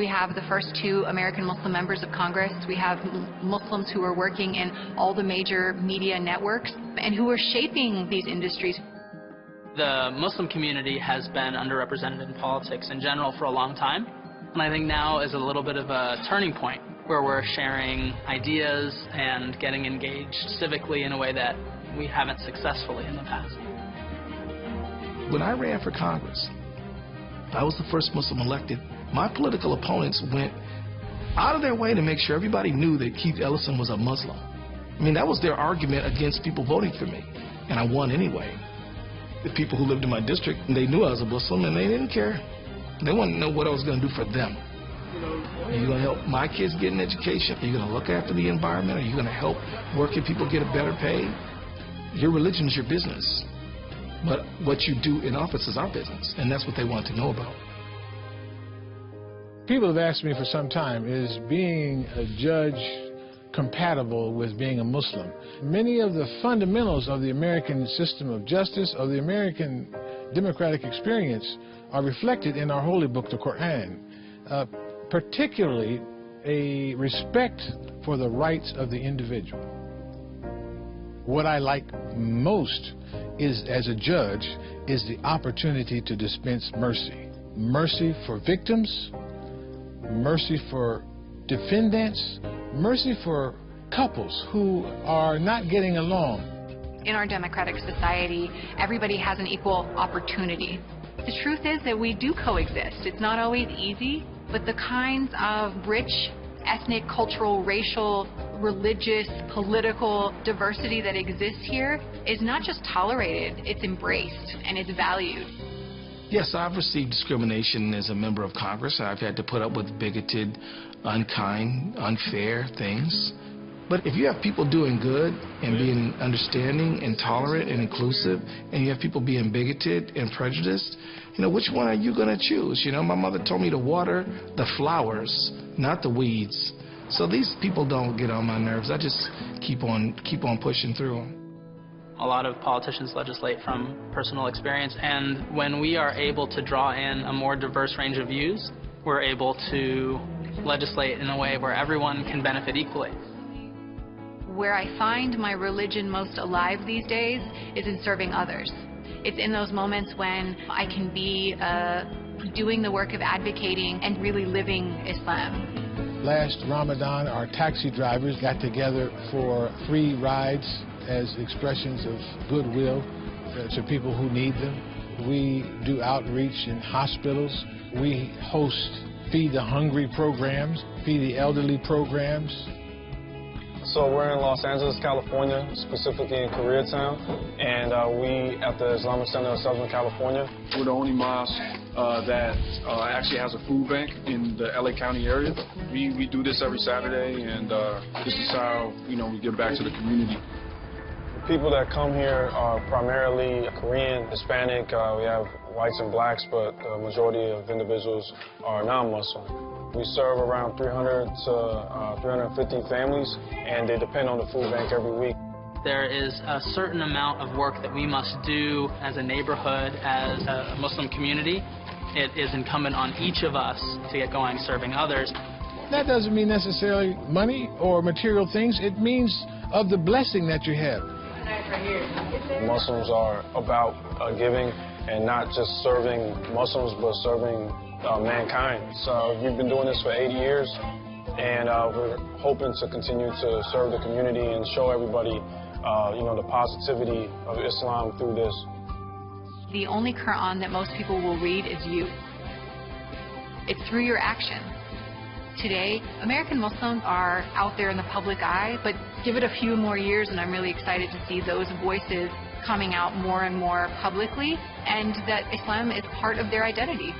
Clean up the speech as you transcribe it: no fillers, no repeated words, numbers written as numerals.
have the first 2 American Muslim members of Congress. We have Muslims who are working in all the major media networks and who are shaping these industries. The Muslim community has been underrepresented in politics in general for a long time, and I think now is a little bit of a turning point where we're sharing ideas and getting engaged civically in a way that we haven't successfully in the past. When I ran for Congress, I was the first Muslim elected. My political opponents went out of their way to make sure everybody knew that Keith Ellison was a Muslim. I mean, that was their argument against people voting for me, and I won anyway. The people who lived in my district, they knew I was a Muslim, and they didn't care. They wanted to know what I was going to do for them. Are you going to help my kids get an education? Are you going to look after the environment? Are you going to help working people get a better pay? Your religion is your business, but what you do in office is our business, and that's what they want to know about. People have asked me for some time, is being a judge compatible with being a Muslim? Many of the fundamentals of the American system of justice, of the American democratic experience, are reflected in our holy book, the Quran, particularly a respect for the rights of the individual. What I like most is, as a judge, is the opportunity to dispense mercy. Mercy for victims, mercy for defendants, mercy for couples who are not getting along. In our democratic society, everybody has an equal opportunity. The truth is that we do coexist. It's not always easy, but the kinds of rich ethnic, cultural, racial, religious, political diversity that exists here is not just tolerated, it's embraced and it's valued. Yes, I've received discrimination as a member of Congress. I've had to put up with bigoted, unkind, unfair things. But if you have people doing good and being understanding and tolerant and inclusive, and you have people being bigoted and prejudiced, you know, which one are you going to choose? You know, my mother told me to water the flowers, not the weeds. So these people don't get on my nerves. I just keep on pushing through them. A lot of politicians legislate from personal experience, and when we are able to draw in a more diverse range of views, we're able to legislate in a way where everyone can benefit equally. Where I find my religion most alive these days is in serving others. It's in those moments when I can be doing the work of advocating and really living Islam. Last Ramadan, our taxi drivers got together for free rides as expressions of goodwill to people who need them. We do outreach in hospitals. We host Feed the Hungry programs, Feed the Elderly programs. So we're in Los Angeles, California, specifically in Koreatown, and we at the Islamic Center of Southern California. We're the only mosque that actually has a food bank in the LA County area. We do this every Saturday, and this is how, you know, we give back to the community. People that come here are primarily Korean, Hispanic. We have whites and blacks, but the majority of individuals are non-Muslim. We serve around 300 to 350 families, and they depend on the food bank every week. There is a certain amount of work that we must do as a neighborhood, as a Muslim community. It is incumbent on each of us to get going serving others. That doesn't mean necessarily money or material things. It means of the blessing that you have. Muslims are about giving and not just serving Muslims, but serving mankind. So we've been doing this for 80 years, and we're hoping to continue to serve the community and show everybody, you know, the positivity of Islam through this. The only Quran that most people will read is you. It's through your action. Today, American Muslims are out there in the public eye, but give it a few more years and I'm really excited to see those voices coming out more and more publicly, and that Islam is part of their identity.